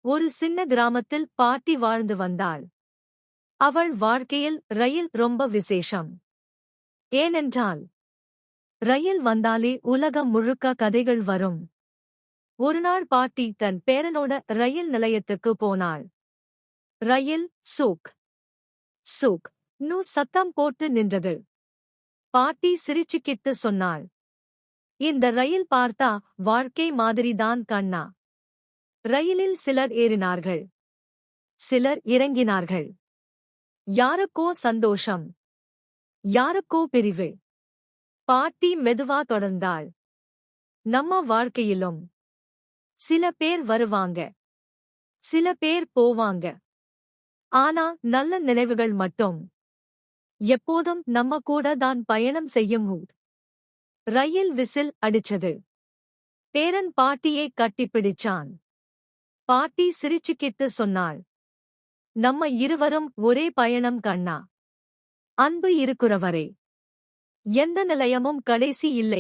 ஒரு சின்ன கிராமத்தில் பாட்டி வாழ்ந்து வந்தாள். அவள் வாழ்க்கையில் ரயில் ரொம்ப விசேஷம். ஏனென்றால் ரயில் வந்தாலே உலகம் முழுக்க கதைகள் வரும். ஒருநாள் பாட்டி தன் பேரனோட ரயில் நிலையத்துக்கு போனாள். ரயில் சூக் சூக் நு சத்தம் போட்டு நின்றது. பாட்டி சிரிச்சுக்கிட்டு சொன்னாள், இந்த ரயில் பார்த்தா வாழ்க்கை மாதிரிதான் கண்ணா. ரயிலில் சிலர் ஏறினார்கள், சிலர் இறங்கினார்கள். யாருக்கோ சந்தோஷம், யாருக்கோ பிரிவு. பாட்டி மெதுவா தொடர்ந்தாள், நம்ம வாழ்க்கையிலும் சில பேர் வருவாங்க, சில பேர் போவாங்க. ஆனா நல்ல நினைவுகள் மட்டும் எப்போதும் நம்ம கூட தான் பயணம் செய்யும். ரயில் விசில் அடிச்சது. பேரன் பாட்டியை கட்டிப்பிடிச்சான். பாட்டி சிரிச்சுக்கிட்டு சொன்னாள், நம்ம இருவரும் ஒரே பயணம் கண்ணா. அன்பு இருக்கிறவரை எந்த நிலையமும் கடைசி இல்லை.